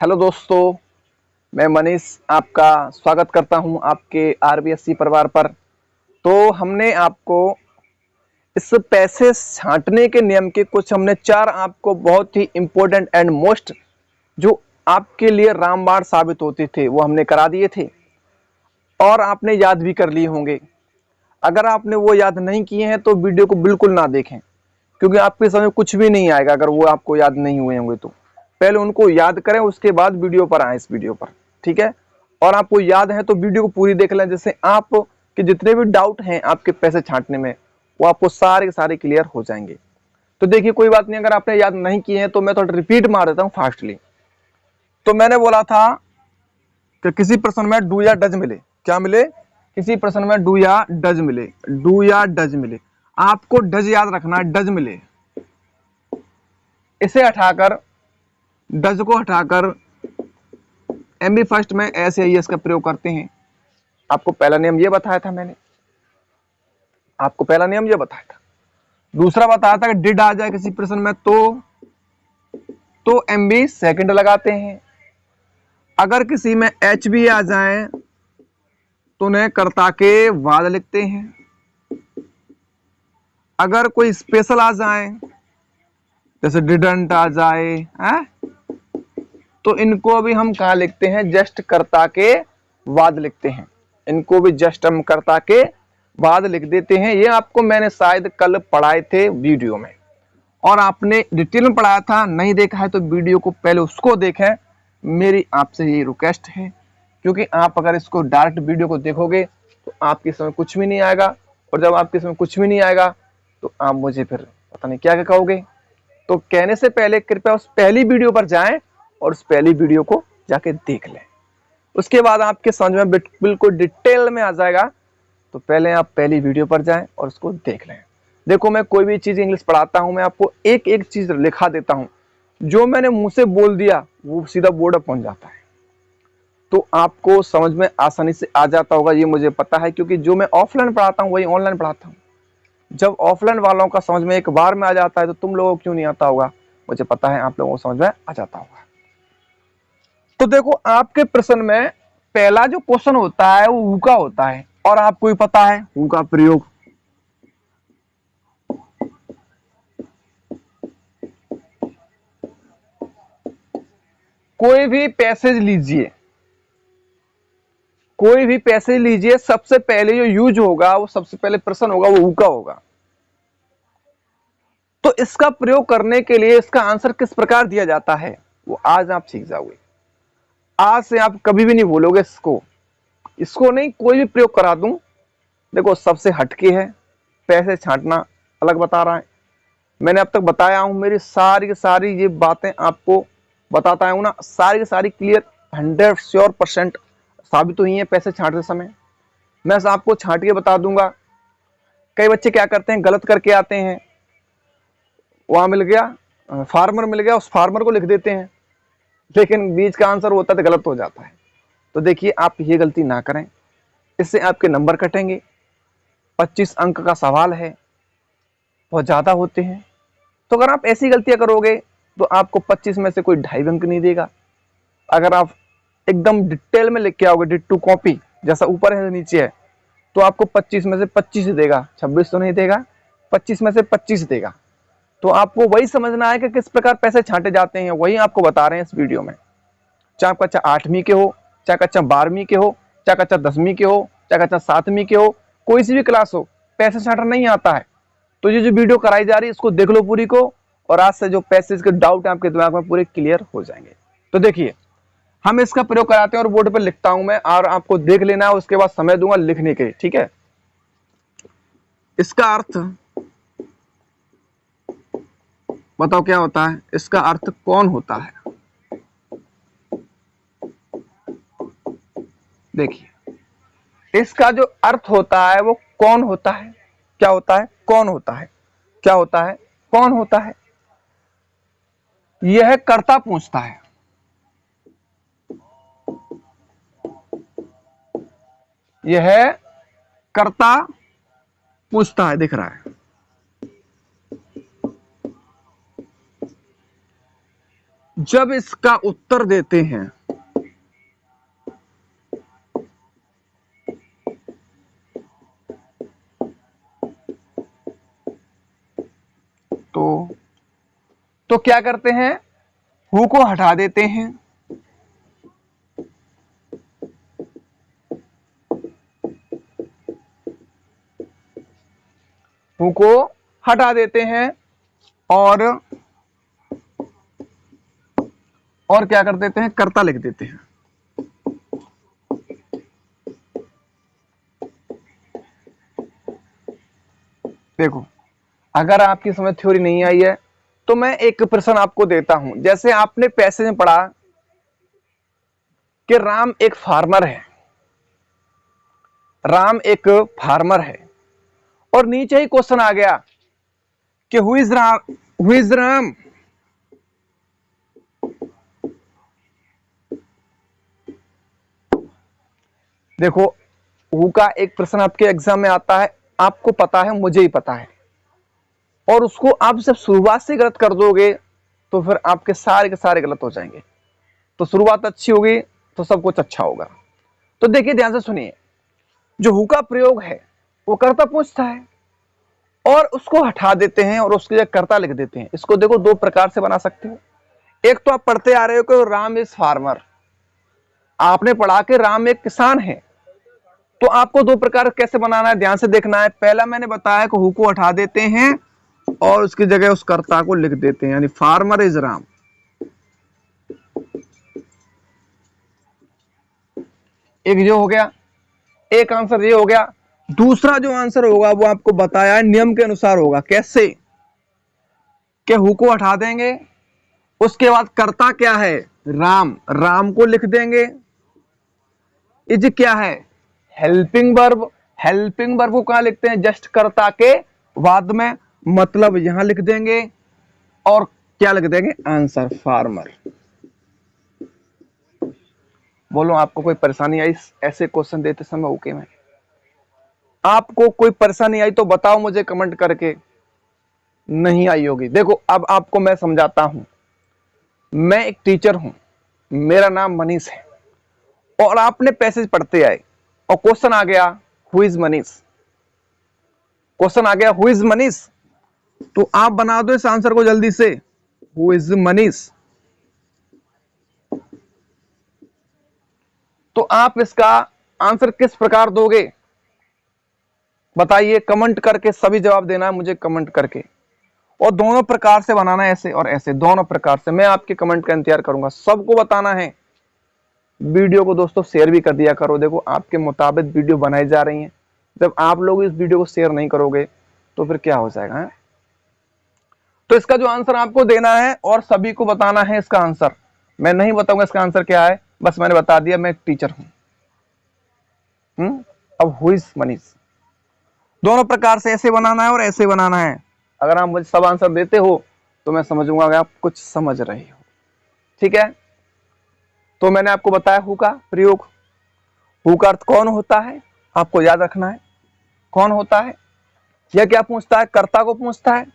Hello दोस्तों, मैं मनीष आपका स्वागत करता हूं आपके आरबीएससी परिवार पर। तो हमने आपको इस पैसे छांटने के नियम के कुछ हमने 4 आपको बहुत ही इम्पोर्टेंट एंड मोस्ट जो आपके लिए रामबाण साबित होते थे वो हमने करा दिए थे और आपने याद भी कर लिए होंगे। अगर आपने वो याद नहीं किए हैं तो वीडियो को बिल्कुल ना देखें, क्योंकि आपके समझ में कुछ भी नहीं आएगा अगर वो आपको याद नहीं हुए होंगे तो। पहले उनको याद करें, उसके बाद वीडियो पर आए इस वीडियो पर, ठीक है। और आपको याद है तो वीडियो को पूरी देख लें, जैसे आप के जितने भी डाउट हैं आपके पैसे छांटने में वो आपको सारे के सारे क्लियर हो जाएंगे। तो देखिए, कोई बात नहीं, अगर आपने याद नहीं किए हैं तो मैं थोड़ा रिपीट मार देता हूँ फास्टली। तो मैंने बोला था कि किसी प्रश्न में डू या डज मिले, क्या मिले? किसी प्रश्न में डू या डज मिले, डू या डज मिले, आपको डज याद रखना है, डज मिले। इसे हटाकर, डज को हटाकर एमबी फर्स्ट में एस या एस का प्रयोग करते हैं। आपको पहला नियम ये बताया था मैंने, आपको पहला नियम ये बताया था। दूसरा बताया था कि डिड आ जाए किसी प्रश्न में तो एमबी सेकंड लगाते हैं। अगर किसी में एच भी आ जाए तो उन्हें कर्ता के बाद लिखते हैं। अगर कोई स्पेशल आ जाए, जैसे डिडंट आ जाए है, तो इनको भी हम कहा लिखते हैं? जस्ट कर्ता के बाद लिखते हैं। इनको भी जस्ट हम कर्ता के बाद लिख देते हैं। ये आपको मैंने शायद कल पढ़ाए थे वीडियो में, और आपने डिटेल में पढ़ाया था। नहीं देखा है तो वीडियो को पहले उसको देखें। मेरी आपसे ये रिक्वेस्ट है, क्योंकि आप अगर इसको डायरेक्ट वीडियो को देखोगे तो आपके समय कुछ भी नहीं आएगा, और जब आपके समय कुछ भी नहीं आएगा तो आप मुझे फिर पता नहीं क्या क्या कहोगे। तो कहने से पहले कृपया उस पहली वीडियो पर जाएं और उस पहली वीडियो को जाके देख लें। उसके बाद आपके समझ में बिल्कुल डिटेल में आ जाएगा। तो पहले आप पहली वीडियो पर जाएं और उसको देख लें। देखो, मैं कोई भी चीज इंग्लिश पढ़ाता हूं, मैं आपको एक एक चीज लिखा देता हूं। जो मैंने मुंह से बोल दिया वो सीधा बोर्ड पर पहुंच जाता है, तो आपको समझ में आसानी से आ जाता होगा, ये मुझे पता है। क्योंकि जो मैं ऑफलाइन पढ़ाता हूं वही ऑनलाइन पढ़ाता हूं। जब ऑफलाइन वालों का समझ में एक बार में आ जाता है तो तुम लोगों को क्यों नहीं आता होगा, मुझे पता है आप लोगों को समझ में आ जाता होगा। तो देखो, आपके प्रश्न में पहला जो क्वेश्चन होता है वो हु का होता है, और आपको ही पता है हु का प्रयोग। कोई भी पैसेज लीजिए, कोई भी पैसेज लीजिए, सबसे पहले जो यूज होगा, वो सबसे पहले प्रश्न होगा, वो हु का होगा। तो इसका प्रयोग करने के लिए इसका आंसर किस प्रकार दिया जाता है वो आज आप सीख जाओगे। आज से आप कभी भी नहीं भूलोगे इसको। इसको नहीं, कोई भी प्रयोग करा दूं, देखो सबसे हटके है। पैसे छांटना अलग बता रहा है, मैंने अब तक बताया हूं। मेरी सारी की सारी ये बातें आपको बताता हूं ना, सारी की सारी क्लियर 100 श्योर % साबित हुई है पैसे छांटते समय। मैं आपको छांट के बता दूंगा। कई बच्चे क्या करते हैं, गलत करके आते हैं। वहां मिल गया फार्मर मिल गया, उस फार्मर को लिख देते हैं, लेकिन बीच का आंसर होता है तो गलत हो जाता है। तो देखिए, आप ये गलती ना करें, इससे आपके नंबर कटेंगे। 25 अंक का सवाल है, बहुत ज्यादा होते हैं। तो अगर आप ऐसी गलतियां करोगे तो आपको 25 में से कोई 2.5 अंक नहीं देगा। अगर आप एकदम डिटेल में लिख के आओगे, डिट्टू कॉपी जैसा ऊपर है नीचे है, तो आपको 25 में से 25 देगा, 26 तो नहीं देगा, 25 में से 25 देगा। तो आपको वही समझना है कि किस प्रकार पैसे छांटे जाते हैं, वही आपको बता रहे हैं इस वीडियो में। चाहे कक्षा 8वीं के हो, चाहे कक्षा 12वीं के हो, चाहे कक्षा 10वीं के हो, चाहे कक्षा 7वीं के हो, कोई सी भी क्लास हो, पैसे छांटना नहीं आता है तो ये जो वीडियो कराई जा रही है इसको देख लो पूरी को, और आज से जो पैसेज के डाउट है आपके दिमाग में पूरे क्लियर हो जाएंगे। तो देखिए, हम इसका प्रयोग कराते हैं और बोर्ड पर लिखता हूं मैं, और आपको देख लेना है, उसके बाद समय दूंगा लिखने के, ठीक है। इसका अर्थ बताओ क्या होता है, इसका अर्थ कौन होता है? देखिए, इसका जो अर्थ होता है वो कौन होता है, क्या होता है, कौन होता है, क्या होता है, कौन होता है। यह कर्ता पूछता है, यह कर्ता पूछता है, दिख रहा है। जब इसका उत्तर देते हैं तो क्या करते हैं, हु को हटा देते हैं, हु को हटा देते हैं और क्या कर देते हैं, कर्ता लिख देते हैं। देखो, अगर आपकी समझ थ्योरी नहीं आई है तो मैं एक प्रश्न आपको देता हूं। जैसे आपने पैसेज में पढ़ा कि राम एक फार्मर है, राम एक फार्मर है, और नीचे ही क्वेश्चन आ गया कि who is Ram, who is Ram. देखो, हु का एक प्रश्न आपके एग्जाम में आता है, आपको पता है, मुझे ही पता है, और उसको आप जब शुरुआत से गलत कर दोगे तो फिर आपके सारे के सारे गलत हो जाएंगे। तो शुरुआत अच्छी होगी तो सब कुछ अच्छा होगा। तो देखिए, ध्यान से सुनिए, जो हु का प्रयोग है वो कर्ता पूछता है और उसको हटा देते हैं और उसकी जगह कर्ता लिख देते हैं। इसको देखो दो प्रकार से बना सकते हो। एक तो आप पढ़ते आ रहे हो कि राम इज फार्मर, आपने पढ़ा कि राम एक किसान है, तो आपको दो प्रकार कैसे बनाना है, ध्यान से देखना है। पहला मैंने बताया कि हु को हटा देते हैं और उसकी जगह उस कर्ता को लिख देते हैं, यानी फार्मर इज राम। एक ये हो गया, एक आंसर ये हो गया। दूसरा जो आंसर होगा वो आपको बताया है, नियम के अनुसार होगा। कैसे, कि हु को हटा देंगे, उसके बाद कर्ता क्या है, राम, राम को लिख देंगे। इज क्या है, हेल्पिंग वर्ब, हेल्पिंग वर्ब को कहां लिखते हैं, जस्ट कर्ता के बाद में, मतलब यहां लिख देंगे, और क्या लिख देंगे, आंसर फार्मर। बोलो, आपको कोई परेशानी आई ऐसे क्वेश्चन देते समय ओके में? आपको कोई परेशानी आई तो बताओ मुझे कमेंट करके। नहीं आई होगी। देखो, अब आपको मैं समझाता हूं। मैं एक टीचर हूं, मेरा नाम मनीष है, और आपने पैसेज पढ़ते आए और क्वेश्चन आ गया हु इज मनीष, क्वेश्चन आ गया हु इज मनीष, तो आप बना दो इस आंसर को जल्दी से, हु इज मनीष। तो आप इसका आंसर किस प्रकार दोगे बताइए, कमेंट करके सभी जवाब देना है मुझे, कमेंट करके। और दोनों प्रकार से बनाना है, ऐसे और ऐसे, दोनों प्रकार से। मैं आपके कमेंट का इंतजार करूंगा, सबको बताना है। वीडियो को दोस्तों शेयर भी कर दिया करो। देखो, आपके मुताबिक वीडियो बनाई जा रही है, जब आप लोग इस वीडियो को शेयर नहीं करोगे तो फिर क्या हो जाएगा है? तो इसका जो आंसर आपको देना है और सभी को बताना है इसका आंसर। मैं नहीं बताऊंगा इसका आंसर क्या है, बस मैंने बता दिया मैं एक टीचर हूं। अब हु इज मनीष, दोनों प्रकार से ऐसे बनाना है और ऐसे बनाना है। अगर आप मुझे सब आंसर देते हो तो मैं समझूंगा कि आप कुछ समझ रहे हो। ठीक है, तो मैंने आपको बताया हु का प्रयोग। हु का अर्थ कौन होता है, आपको याद रखना है कौन होता है। यह क्या पूछता है, कर्ता को पूछता है।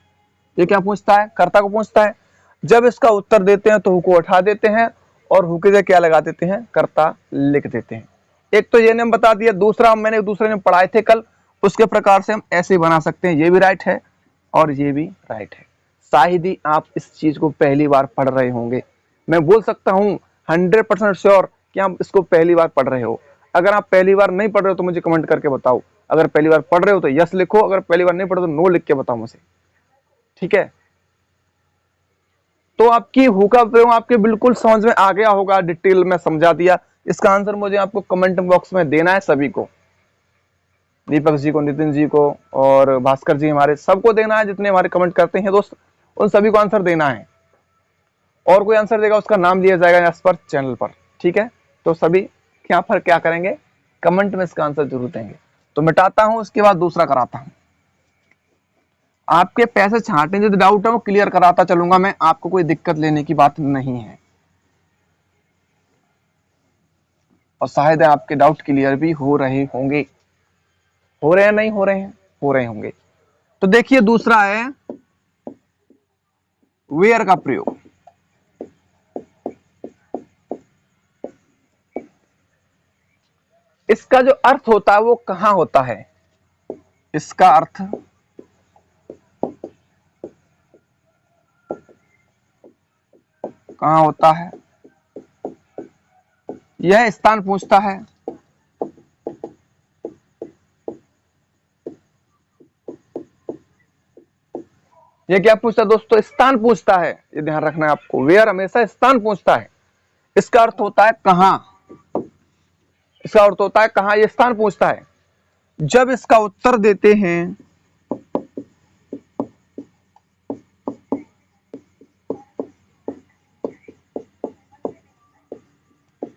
ये क्या पूछता है, कर्ता को पूछता है। जब इसका उत्तर देते हैं तो हु को उठा देते हैं और हु के जगह क्या लगा देते हैं, कर्ता लिख देते हैं। एक तो ये नियम बता दिया, दूसरा मैंने दूसरे नियम पढ़ाए थे कल, उसके प्रकार से हम ऐसे बना सकते हैं। ये भी राइट है और ये भी राइट है। शायद ही आप इस चीज को पहली बार पढ़ रहे होंगे। मैं बोल सकता हूं 100% श्योर कि आप इसको पहली बार पढ़ रहे हो। अगर आप पहली बार नहीं पढ़ रहे हो तो मुझे कमेंट करके बताओ। अगर पहली बार पढ़ रहे हो तो यस लिखो, अगर पहली बार नहीं पढ़ रहे तो नो लिख के बताओ मुझे। ठीक है, तो आपकी हु का प्रयोग आपके बिल्कुल समझ में आ गया होगा, डिटेल में समझा दिया। इसका आंसर मुझे आपको कमेंट बॉक्स में देना है, सभी को, दीपक जी को, नितिन जी को और भास्कर जी, हमारे सबको देना है, जितने हमारे कमेंट करते हैं दोस्त, उन सभी को आंसर देना है। और कोई आंसर देगा उसका नाम लिया जाएगा इस पर चैनल पर। ठीक है, तो सभी यहाँ पर क्या करेंगे, कमेंट में इसका आंसर जरूर देंगे। तो मिटाता हूं, उसके बाद दूसरा कराता हूं। आपके पैसे छांटने जो डाउट है वो क्लियर कराता चलूंगा मैं, आपको कोई दिक्कत लेने की बात नहीं है, और शायद आपके डाउट क्लियर भी हो रहे होंगे। हो रहे हैं, नहीं हो रहे हैं, हो रहे होंगे। तो देखिए, दूसरा है वेयर का प्रयोग। इसका जो अर्थ होता है वो कहां होता है, इसका अर्थ कहां होता है, यह स्थान पूछता है। ये क्या पूछता है दोस्तों, स्थान पूछता है, ये ध्यान रखना है आपको, वेयर हमेशा स्थान पूछता है। इसका अर्थ होता है कहां, इसका अर्थ होता है कहां, ये स्थान पूछता है। जब इसका उत्तर देते हैं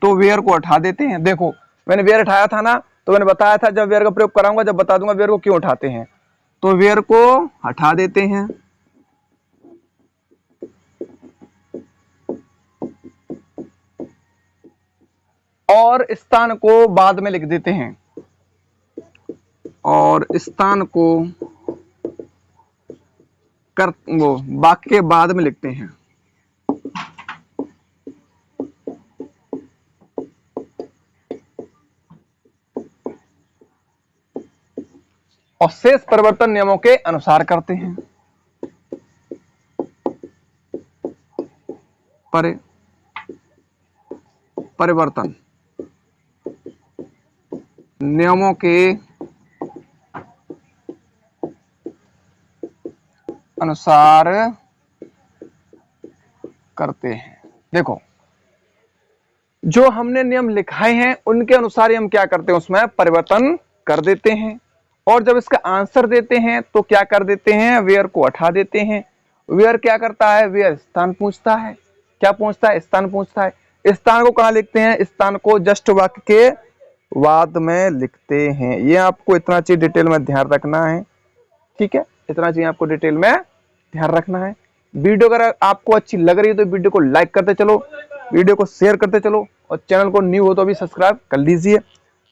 तो वेयर को हटा देते हैं। देखो मैंने वेयर हटाया था ना, तो मैंने बताया था जब वेयर का प्रयोग कराऊंगा जब बता दूंगा वेयर को क्यों उठाते हैं। तो वेयर को हटा देते हैं और स्थान को बाद में लिख देते हैं, और स्थान को कर वो वाक्य के बाद में लिखते हैं। और शेष परिवर्तन नियमों के अनुसार करते हैं। परिवर्तन नियमों के अनुसार करते हैं। देखो जो हमने नियम लिखाए हैं उनके अनुसार ही हम क्या करते हैं, उसमें परिवर्तन कर देते हैं। और जब इसका आंसर देते हैं तो क्या कर देते हैं, वेयर को हटा देते हैं। वेयर क्या करता है, वेयर स्थान पूछता है। क्या पूछता है, स्थान पूछता है। स्थान को कहां लिखते हैं, स्थान को जस्ट वाक्य के बाद में लिखते हैं। ये आपको इतना चीज डिटेल में ध्यान रखना है, ठीक है, इतना चीज आपको डिटेल में ध्यान रखना है। वीडियो अगर आपको अच्छी लग रही है तो वीडियो को लाइक करते चलो, वीडियो को शेयर करते चलो, और चैनल को न्यू हो तो भी सब्सक्राइब कर लीजिए,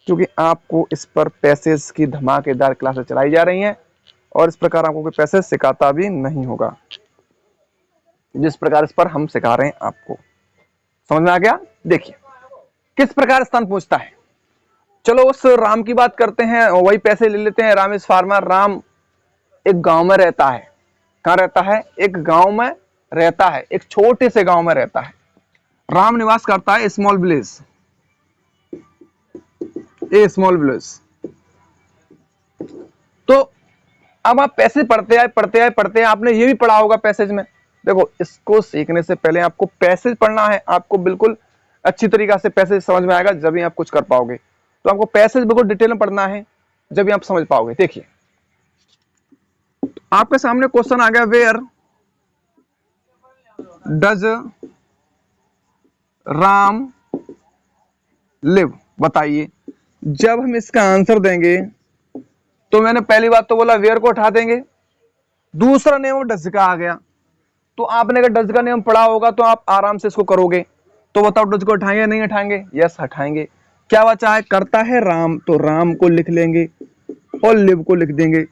क्योंकि आपको इस पर पैसेज की धमाकेदार क्लासेस चलाई जा रही हैं और इस प्रकार आपको कोई पैसेज सिखाता भी नहीं होगा जिस प्रकार इस पर हम सिखा रहे हैं आपको। समझ में आ गया। देखिए किस प्रकार स्थान पूछता है। चलो उस राम की बात करते हैं, वही पैसे ले लेते हैं। राम इज फार्मर, राम एक गांव में रहता है। कहां रहता है, एक गांव में रहता है, एक छोटे से गांव में रहता है। राम निवास करता है स्मॉल विलेज, ए स्मॉल विलेज। तो अब आप पैसे पढ़ते आए, आपने ये भी पढ़ा होगा पैसेज में। देखो इसको सीखने से पहले आपको पैसेज पढ़ना है, आपको बिल्कुल अच्छी तरीका से पैसेज समझ में आएगा जब ही आप कुछ कर पाओगे। तो आपको पैसेज बिल्कुल डिटेल में पढ़ना है जब भी आप समझ पाओगे। देखिए आपके सामने क्वेश्चन आ गया, वेयर डज राम लिव। बताइए जब हम इसका आंसर देंगे तो मैंने पहली बात तो बोला वेयर को उठा देंगे, दूसरा नियम डज का आ गया। तो आपने अगर डज का नियम पढ़ा होगा तो आप आराम से इसको करोगे। तो बताओ डज को उठाएंगे नहीं उठाएंगे, यस हटाएंगे। क्या बचा है, करता है राम, तो राम को लिख लेंगे और लिव को लिख देंगे।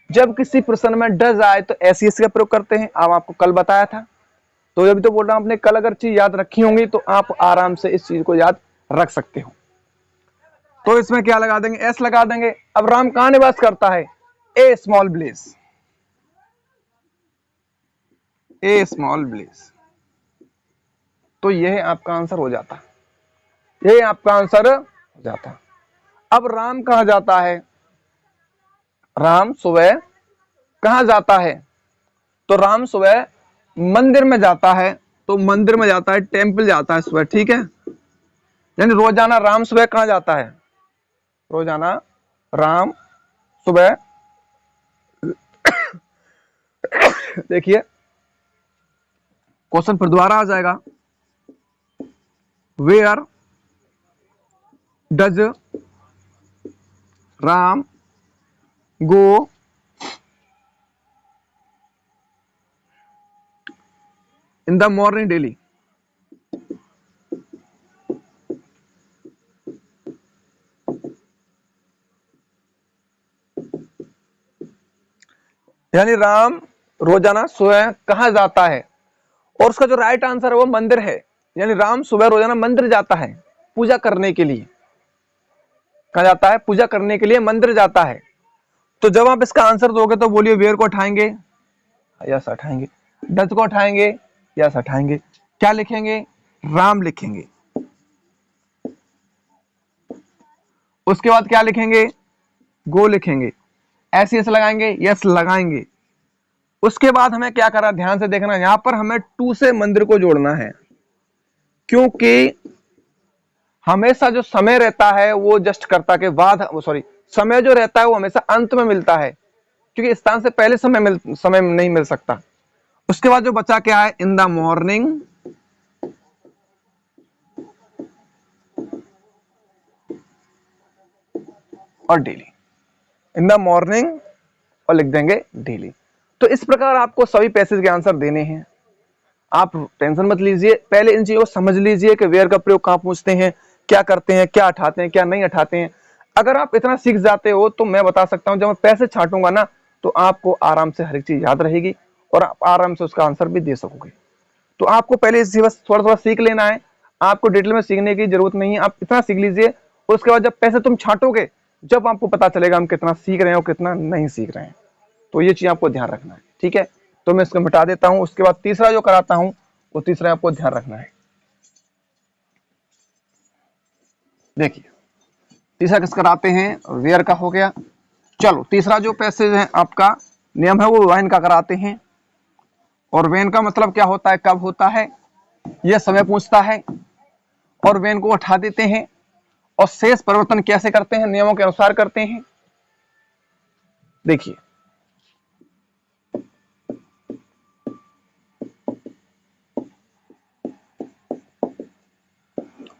जब किसी प्रश्न में डज आए तो ऐसी का प्रयोग करते हैं। अब आपको कल बताया था, तो अभी तो बोल रहा हूं आपने कल अगर चीज याद रखी होंगी तो आप आराम से इस चीज को याद रख सकते हो। तो इसमें क्या लगा देंगे, एस लगा देंगे। अब राम कहां निवास करता है, ए स्मॉल विलेज, ए स्मॉल विलेज। तो यह आपका आंसर हो जाता, यह आपका आंसर हो जाता। अब राम कहां जाता है, राम सुबह कहां जाता है, तो राम सुबह मंदिर में जाता है। तो मंदिर में जाता है, टेंपल जाता है सुबह, ठीक है। यानी रोजाना राम सुबह कहां जाता है, रोजाना राम सुबह देखिए क्वेश्चन फिर दोबारा आ जाएगा, where does Ram go in the morning daily. यानी राम रोजाना सुबह कहां जाता है, और उसका जो राइट आंसर है वो मंदिर है। यानी राम सुबह रोजाना मंदिर जाता है पूजा करने के लिए। कहाँ जाता है? पूजा करने के लिए मंदिर जाता है। तो जब आप इसका आंसर दोगे तो बोलिए वेयर को उठाएंगे? यस हटाएंगे। डज को उठाएंगे? यस हटाएंगे। क्या लिखेंगे? राम लिखेंगे। उसके बाद क्या लिखेंगे? गो लिखेंगे। ऐसे ऐसे लगाएंगे? यस लगाएंगे। उसके बाद हमें क्या करना, ध्यान से देखना, यहां पर हमें टू से मंदिर को जोड़ना है, क्योंकि हमेशा जो समय रहता है वो जस्ट कर्ता के बाद, सॉरी, समय जो रहता है वो हमेशा अंत में मिलता है, क्योंकि स्थान से पहले समय नहीं मिल सकता। उसके बाद जो बचा क्या है? इन द मॉर्निंग और डेली। इन द मॉर्निंग और लिख देंगे डेली। तो इस प्रकार आपको सभी पैसेज के आंसर देने हैं। आप टेंशन मत लीजिए, पहले इन चीजों को समझ लीजिए कि वेयर का प्रयोग कहां पूछते हैं, क्या करते हैं, क्या हटाते हैं, क्या नहीं हटाते हैं। अगर आप इतना सीख जाते हो तो मैं बता सकता हूं, जब मैं पैसे छांटूंगा ना तो आपको आराम से हर एक चीज याद रहेगी और आप आराम से उसका आंसर भी दे सकोगे। तो आपको पहले इसी बस थोड़ा थोड़ा सीख लेना है, आपको डिटेल में सीखने की जरूरत नहीं है। आप इतना सीख लीजिए, उसके बाद जब पैसे तुम छांटोगे, जब आपको पता चलेगा हम कितना सीख रहे हैं और कितना नहीं सीख रहे हैं। तो ये चीज आपको ध्यान रखना है, ठीक है। तो मैं इसको मिटा देता हूं। उसके बाद तीसरा जो कराता हूं वो तीसरा आपको ध्यान रखना है। देखिए तीसरा किस कराते हैं? वेयर का हो गया। चलो तीसरा जो पैसेज है आपका नियम है वो व्हेन का कराते हैं। और व्हेन का मतलब क्या होता है? कब होता है, यह समय पूछता है और व्हेन को हटा देते हैं। और शेष परिवर्तन कैसे करते हैं? नियमों के अनुसार करते हैं। देखिए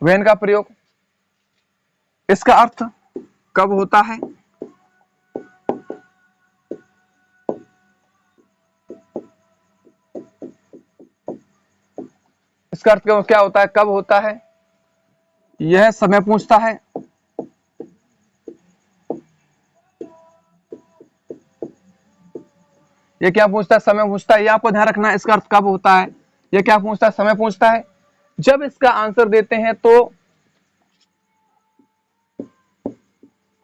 व्हेन का प्रयोग, इसका अर्थ कब होता है, इसका अर्थ क्या होता है? कब होता है। यह समय पूछता है, ये क्या पूछता है? समय पूछता है। ये आपको ध्यान रखना है। इसका अर्थ कब होता है, ये क्या पूछता है? समय पूछता है। जब इसका आंसर देते हैं तो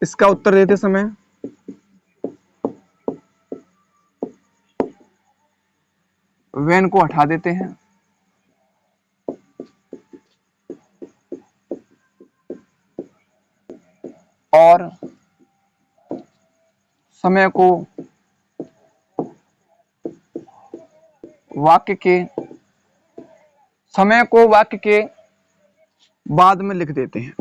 इसका उत्तर देते समय व्हेन को हटा देते हैं और समय को वाक्य के बाद में लिख देते हैं।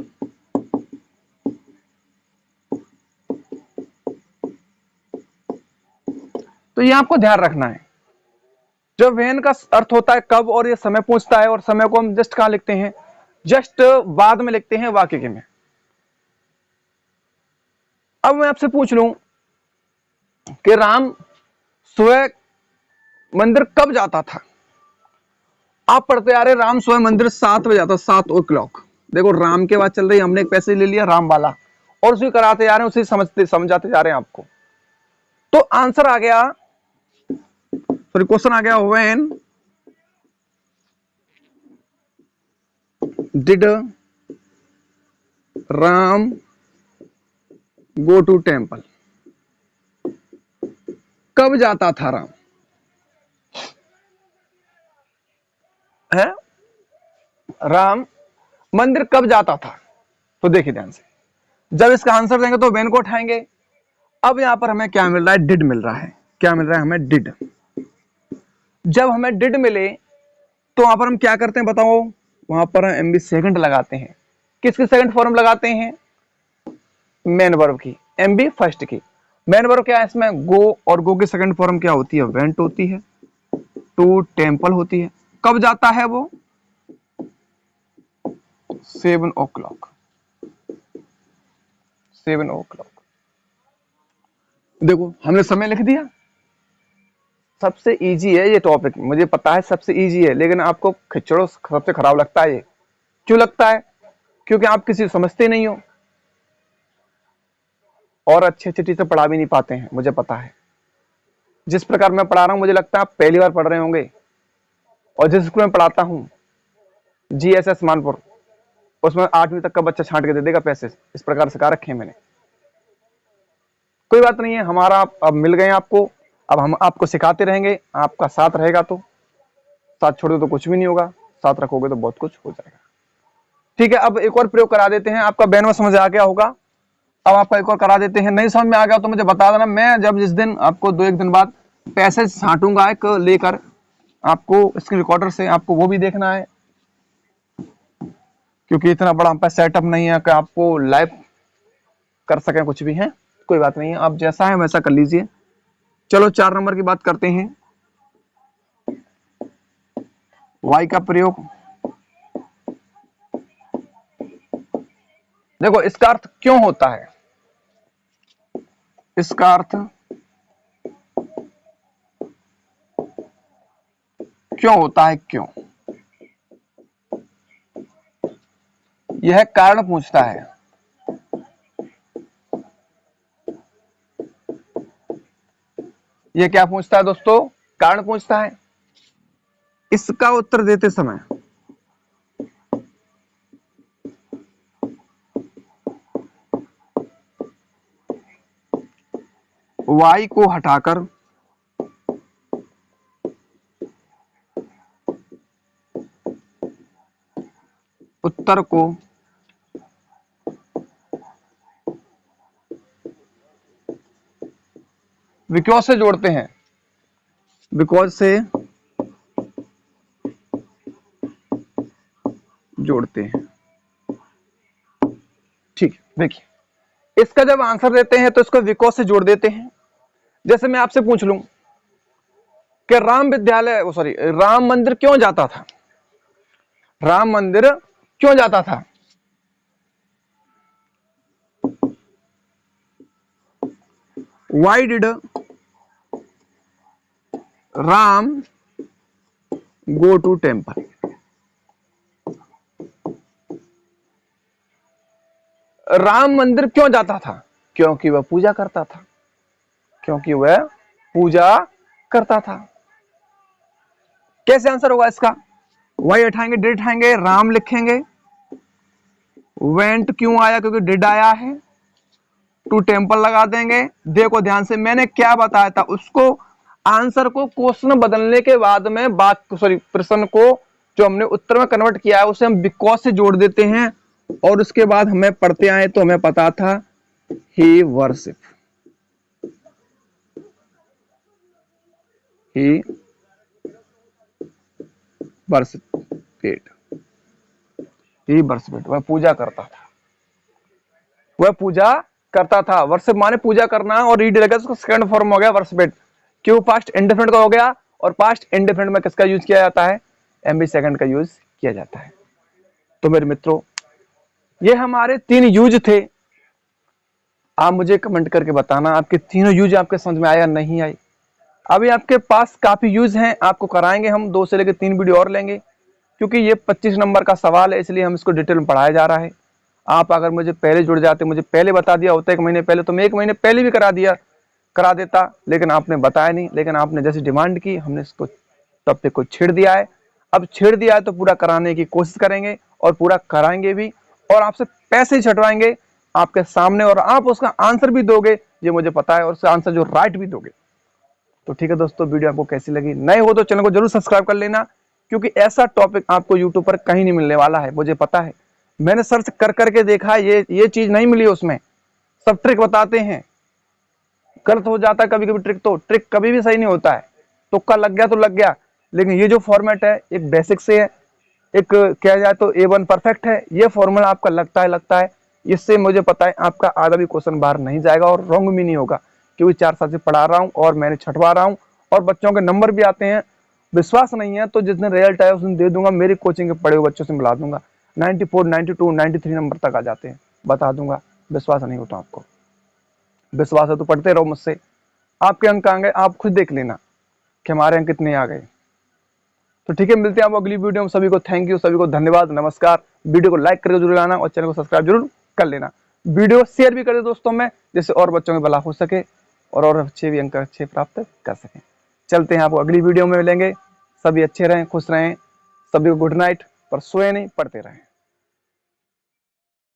तो ये आपको ध्यान रखना है। जब व्हेन का अर्थ होता है कब और ये समय पूछता है, और समय को हम जस्ट कहां लिखते हैं? जस्ट बाद में लिखते हैं वाक्य के में। अब मैं आपसे पूछ लूं कि राम सुबह मंदिर कब जाता था? आप पढ़ते आ रहे राम सुबह मंदिर 7 बजे जाता, 7 o'clock। देखो राम के बाद चल रही, हमने एक पैसे ले लिया राम वाला और उसी कराते जा रहे हैं, उसी समझाते जा रहे हैं आपको। तो आंसर आ गया, सॉरी क्वेश्चन आ गया, when did Ram go to temple? कब जाता था राम? है राम मंदिर कब जाता था? तो देखिए ध्यान से, जब इसका आंसर देंगे तो व्हेन को उठाएंगे। अब यहां पर हमें क्या मिल रहा है? डिड मिल रहा है। क्या मिल रहा है हमें? डिड। जब हमें डिड मिले तो वहां पर हम क्या करते हैं बताओ? वहां पर एमबी सेकंड लगाते हैं। किसकी सेकंड फॉर्म लगाते हैं? मेन वर्ब की, एमबी फर्स्ट की। मेन वर्ब क्या है इसमें? गो, और गो की सेकंड फॉर्म क्या होती है? वेंट होती है। टू टेम्पल होती है। कब जाता है वो? 7 o'clock। 7 o'clock। देखो हमने समय लिख दिया। सबसे इजी है ये टॉपिक, मुझे पता है सबसे इजी है, लेकिन आपको खिचड़ो सबसे खराब लगता है। ये क्यों लगता है? क्योंकि आप किसी को समझते नहीं हो और अच्छे अच्छे टीचर पढ़ा भी नहीं पाते हैं, मुझे पता है। जिस प्रकार मैं पढ़ा रहा हूं मुझे लगता है आप पहली बार पढ़ रहे होंगे। और जिस स्कूल में पढ़ाता हूं, GSS मानपुर, उसमें 8वीं तक का बच्चा छांट के दे देगा पैसे, इस प्रकार सिखा रखे हैं मैंने। कोई बात नहीं है, हमारा अब मिल गए आपको, अब हम आपको सिखाते रहेंगे, आपका साथ रहेगा तो, साथ छोड़ दो तो कुछ भी नहीं होगा, साथ रखोगे तो बहुत कुछ हो जाएगा। ठीक है, अब एक और प्रयोग करा देते हैं, आपका बैन में समझ आ गया होगा। अब आपका एक और करा देते हैं, नहीं समझ में आ गया तो मुझे बता देना, मैं जब जिस दिन आपको 2-1 दिन बाद पैसे छांटूंगा एक लेकर, आपको स्क्रीन रिकॉर्डर से, आपको वो भी देखना है, क्योंकि इतना बड़ा हम पास सेटअप नहीं है कि आपको लाइव कर सकें कुछ भी है। कोई बात नहीं है, आप जैसा है वैसा कर लीजिए। चलो 4 नंबर की बात करते हैं, वाई का प्रयोग। देखो इसका अर्थ क्यों होता है, इसका अर्थ क्यों होता है, क्यों, यह कारण पूछता है। यह क्या पूछता है दोस्तों, कारण पूछता है। इसका उत्तर देते समय y को हटाकर उत्तर को बिकॉज से जोड़ते हैं, बिकॉज से जोड़ते हैं। ठीक है, देखिए इसका जब आंसर देते हैं तो इसको बिकॉज से जोड़ देते हैं। जैसे मैं आपसे पूछ लूं कि राम मंदिर क्यों जाता था, राम मंदिर क्यों जाता था, why did Ram go to temple, Ram मंदिर क्यों जाता था, क्योंकि वह पूजा करता था, क्योंकि वह पूजा करता था। कैसे आंसर होगा इसका, वाई हटाएंगे, डिड हटाएंगे, राम लिखेंगे, वेंट क्यों आया, क्योंकि डिड आया है, टू टेम्पल लगा देंगे। देखो ध्यान से मैंने क्या बताया था, उसको आंसर को क्वेश्चन बदलने के बाद में प्रश्न को जो हमने उत्तर में कन्वर्ट किया है उसे हम बिकॉज से जोड़ देते हैं, और उसके बाद हमें पढ़ते आए तो हमें पता था ही वर्शिप, ही वर्शिपेड, ही वर्शिपेड, वह पूजा करता था, वह पूजा करता था। वर्शिप माने पूजा करना, और रीड लगा उसका सेकंड फॉर्म हो गया वर्शिपेड। क्यों, पास्ट इंडेफिनिट का हो गया, और पास्ट इंडेफिनिट में किसका यूज किया जाता है, एमबी सेकंड का यूज किया जाता है। तो मेरे मित्रों ये हमारे 3 यूज थे। आप मुझे कमेंट करके बताना आपके तीनों यूज आपके समझ में आया नहीं आई। अभी आपके पास काफी यूज हैं, आपको कराएंगे हम 2 से लेकर 3 वीडियो और लेंगे, क्योंकि ये 25 नंबर का सवाल है, इसलिए हम इसको डिटेल में पढ़ाया जा रहा है। आप अगर मुझे पहले जुड़ जाते, मुझे पहले बता दिया होता 1 महीने पहले, तो मैं 1 महीने पहले भी करा देता, लेकिन आपने बताया नहीं। लेकिन आपने जैसे डिमांड की, हमने इसको टॉपिक को छेड़ दिया है। अब छेड़ दिया है तो पूरा कराने की कोशिश करेंगे, और पूरा कराएंगे भी, और आपसे पैसे छटवाएंगे आपके सामने, और आप उसका आंसर भी दोगे, ये मुझे पता है, और उसका आंसर जो राइट भी दोगे। तो ठीक है दोस्तों, वीडियो आपको कैसी लगी, नए हो तो चैनल को जरूर सब्सक्राइब कर लेना, क्योंकि ऐसा टॉपिक आपको यूट्यूब पर कहीं नहीं मिलने वाला है, मुझे पता है। मैंने सर्च कर करके देखा है, ये चीज नहीं मिली, उसमें सब ट्रिक बताते हैं। गलत हो जाता है कभी कभी ट्रिक, तो ट्रिक कभी भी सही नहीं होता है, तुक्का लग गया तो लग गया। लेकिन ये जो फॉर्मेट है एक बेसिक से है, एक कहा जाए तो A1 परफेक्ट है। ये फॉर्मूला आपका लगता है, इससे मुझे पता है आपका आधा भी क्वेश्चन बाहर नहीं जाएगा, और रॉन्ग भी नहीं होगा, क्योंकि 4 साल से पढ़ा रहा हूँ और मैंने छटवा रहा हूँ, और बच्चों के नंबर भी आते हैं। विश्वास नहीं है तो जिस दिन रिजल्ट आया उस दिन दे दूंगा, मेरी कोचिंग के पढ़े हुए बच्चों से मिला दूंगा, 94, 92, 93 नंबर तक आ जाते हैं, बता दूंगा। विश्वास नहीं हो तो आपको, विश्वास है तो पढ़ते रहो मुझसे, आपके अंक आ गए, आप खुद देख लेना कि हमारे अंक कितने आ गए। तो ठीक है, मिलते हैं आपको अगली वीडियो में। सभी को थैंक यू, सभी को धन्यवाद, नमस्कार। वीडियो को लाइक करके जरूर लाना, और चैनल को सब्सक्राइब जरूर कर लेना। वीडियो शेयर भी कर दे दोस्तों में, जिससे और बच्चों में भला हो सके, और अच्छे भी अंक अच्छे प्राप्त कर सकें। चलते हैं, आपको अगली वीडियो में मिलेंगे। सभी अच्छे रहें, खुश रहें, सभी को गुड नाइट, पर सोए नहीं, पढ़ते रहें।